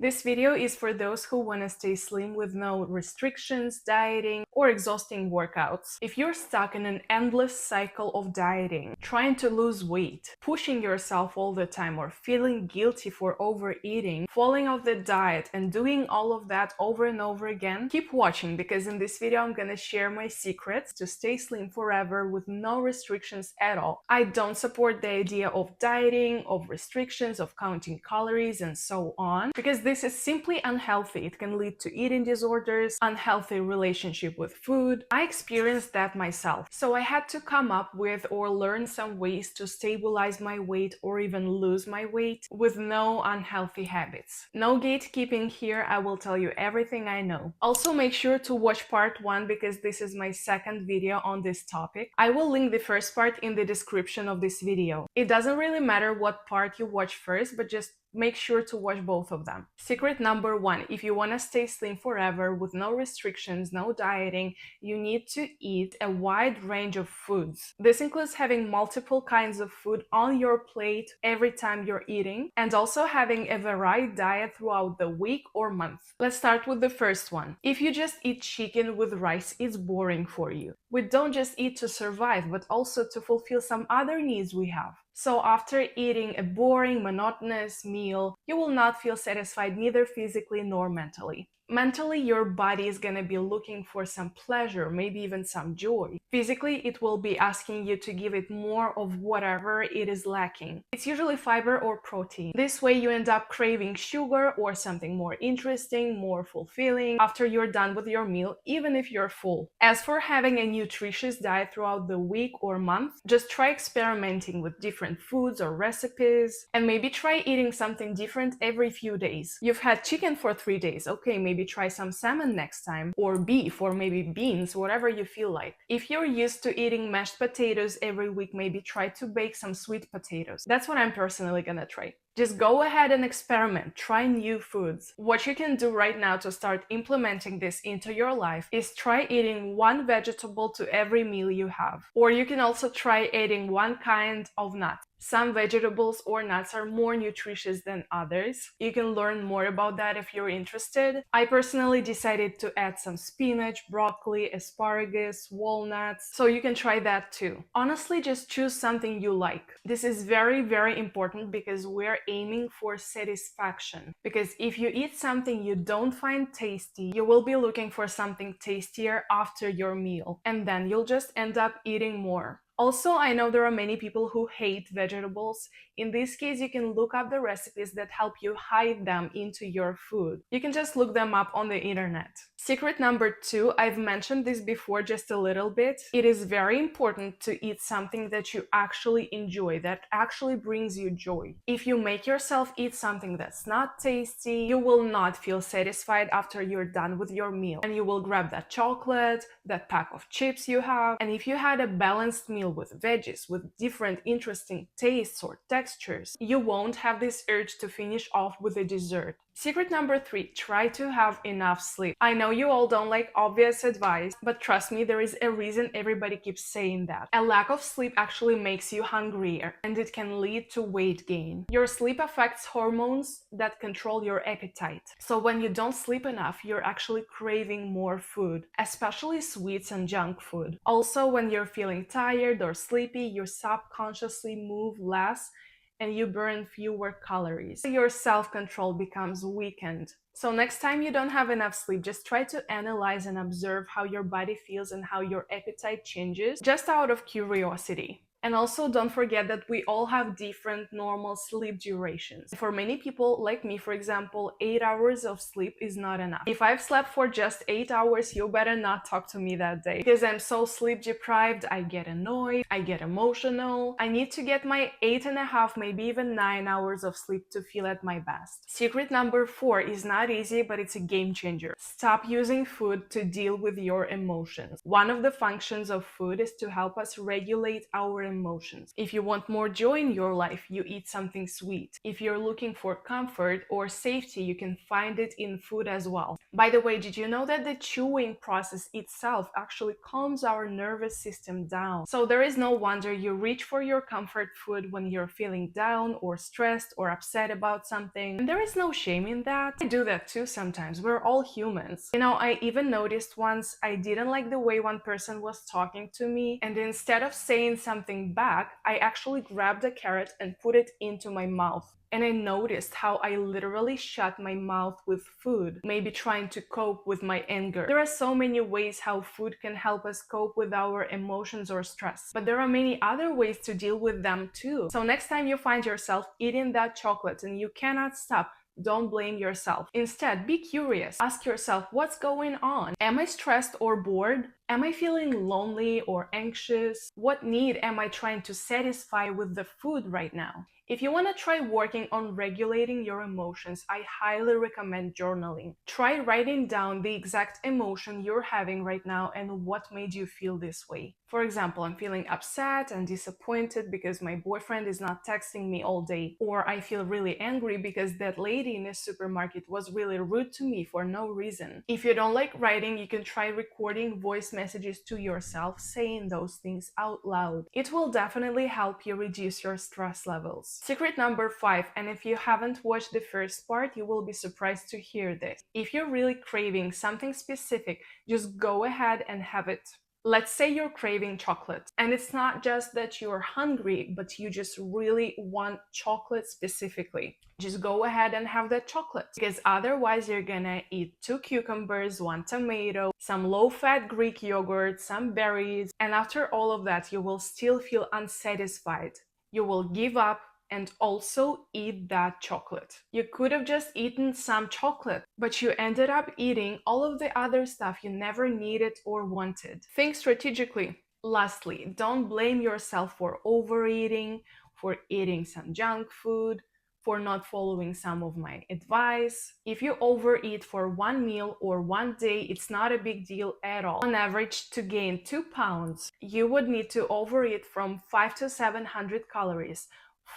This video is for those who want to stay slim with no restrictions, dieting, or exhausting workouts. If you're stuck in an endless cycle of dieting, trying to lose weight, pushing yourself all the time, or feeling guilty for overeating, falling off the diet, and doing all of that over and over again, keep watching because in this video I'm gonna share my secrets to stay slim forever with no restrictions at all. I don't support the idea of dieting, of restrictions, of counting calories, and so on, because this is simply unhealthy. It can lead to eating disorders, unhealthy relationship with food. I experienced that myself. So I had to come up with or learn some ways to stabilize my weight or even lose my weight with no unhealthy habits. No gatekeeping here, I will tell you everything I know. Also make sure to watch part 1 because this is my second video on this topic. I will link the first part in the description of this video. It doesn't really matter what part you watch first, but just make sure to watch both of them. Secret number 1, if you want to stay slim forever with no restrictions, no dieting, you need to eat a wide range of foods. This includes having multiple kinds of food on your plate every time you're eating, and also having a varied diet throughout the week or month. Let's start with the first one. If you just eat chicken with rice, it's boring for you. We don't just eat to survive, but also to fulfill some other needs we have. So after eating a boring, monotonous meal, you will not feel satisfied neither physically nor mentally. Mentally, your body is going to be looking for some pleasure, maybe even some joy. Physically, it will be asking you to give it more of whatever it is lacking. It's usually fiber or protein. This way, you end up craving sugar or something more interesting, more fulfilling after you're done with your meal, even if you're full. As for having a nutritious diet throughout the week or month, just try experimenting with different foods or recipes, and maybe try eating something different every few days. You've had chicken for 3 days, okay, maybe try some salmon next time, or beef, or maybe beans, whatever you feel like. If you're used to eating mashed potatoes every week, maybe try to bake some sweet potatoes. That's what I'm personally gonna try. Just go ahead and experiment, try new foods. What you can do right now to start implementing this into your life is try eating one vegetable to every meal you have. Or you can also try adding one kind of nut. Some vegetables or nuts are more nutritious than others. You can learn more about that if you're interested. I personally decided to add some spinach, broccoli, asparagus, walnuts, so you can try that too. Honestly, just choose something you like. This is very, very important because we're aiming for satisfaction. Because if you eat something you don't find tasty, you will be looking for something tastier after your meal, and then you'll just end up eating more. Also, I know there are many people who hate vegetables. In this case, you can look up the recipes that help you hide them into your food. You can just look them up on the internet. Secret number 2, I've mentioned this before just a little bit. It is very important to eat something that you actually enjoy, that actually brings you joy. If you make yourself eat something that's not tasty, you will not feel satisfied after you're done with your meal. And you will grab that chocolate, that pack of chips you have, and if you had a balanced meal with veggies, with different interesting tastes or textures, you won't have this urge to finish off with a dessert. Secret number 3, try to have enough sleep. I know you all don't like obvious advice, but trust me, there is a reason everybody keeps saying that. A lack of sleep actually makes you hungrier, and it can lead to weight gain. Your sleep affects hormones that control your appetite. So when you don't sleep enough, you're actually craving more food, especially sweets and junk food. Also, when you're feeling tired or sleepy, you subconsciously move less and you burn fewer calories. Your self-control becomes weakened. So next time you don't have enough sleep, just try to analyze and observe how your body feels and how your appetite changes, just out of curiosity. And also don't forget that we all have different normal sleep durations. For many people, like me for example, 8 hours of sleep is not enough. If I've slept for just 8 hours, you better not talk to me that day. Because I'm so sleep deprived, I get annoyed, I get emotional. I need to get my 8.5, maybe even 9 hours of sleep to feel at my best. Secret number 4 is not easy, but it's a game changer. Stop using food to deal with your emotions. One of the functions of food is to help us regulate our emotions. If you want more joy in your life, you eat something sweet. If you're looking for comfort or safety, you can find it in food as well. By the way, did you know that the chewing process itself actually calms our nervous system down? So there is no wonder you reach for your comfort food when you're feeling down or stressed or upset about something. And there is no shame in that. I do that too sometimes. We're all humans. You know, I even noticed once I didn't like the way one person was talking to me, and instead of saying something back, I actually grabbed a carrot and put it into my mouth. And I noticed how I literally shut my mouth with food, maybe trying to cope with my anger. There are so many ways how food can help us cope with our emotions or stress, but there are many other ways to deal with them too. So next time you find yourself eating that chocolate and you cannot stop, don't blame yourself. Instead, be curious. Ask yourself, what's going on? Am I stressed or bored? Am I feeling lonely or anxious? What need am I trying to satisfy with the food right now? If you want to try working on regulating your emotions, I highly recommend journaling. Try writing down the exact emotion you're having right now and what made you feel this way. For example, I'm feeling upset and disappointed because my boyfriend is not texting me all day, or I feel really angry because that lady in the supermarket was really rude to me for no reason. If you don't like writing, you can try recording voice messages to yourself saying those things out loud. It will definitely help you reduce your stress levels. Secret number 5, and if you haven't watched the first part, you will be surprised to hear this. If you're really craving something specific, just go ahead and have it. Let's say you're craving chocolate, and it's not just that you're hungry, but you just really want chocolate specifically. Just go ahead and have that chocolate, because otherwise you're gonna eat 2 cucumbers, 1 tomato, some low-fat Greek yogurt, some berries, and after all of that, you will still feel unsatisfied. You will give up and also eat that chocolate. You could have just eaten some chocolate, but you ended up eating all of the other stuff you never needed or wanted. Think strategically. Lastly, don't blame yourself for overeating, for eating some junk food, for not following some of my advice. If you overeat for one meal or one day, it's not a big deal at all. On average, to gain 2 pounds, you would need to overeat from 500 to 700 calories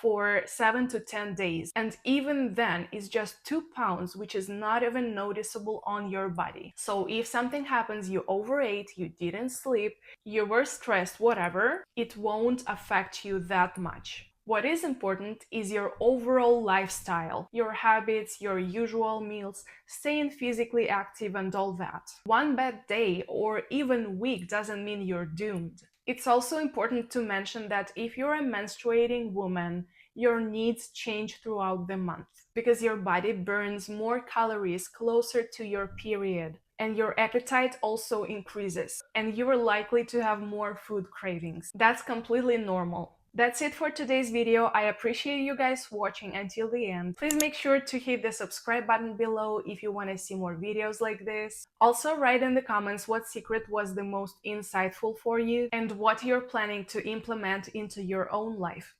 for 7 to 10 days. And even then, it's just 2 pounds, which is not even noticeable on your body. So if something happens, you overate, you didn't sleep, you were stressed, whatever, it won't affect you that much. What is important is your overall lifestyle, your habits, your usual meals, staying physically active and all that. One bad day or even week doesn't mean you're doomed. It's also important to mention that if you're a menstruating woman, your needs change throughout the month because your body burns more calories closer to your period, and your appetite also increases, and you are likely to have more food cravings. That's completely normal. That's it for today's video. I appreciate you guys watching until the end. Please make sure to hit the subscribe button below if you want to see more videos like this. Also write in the comments what secret was the most insightful for you and what you're planning to implement into your own life.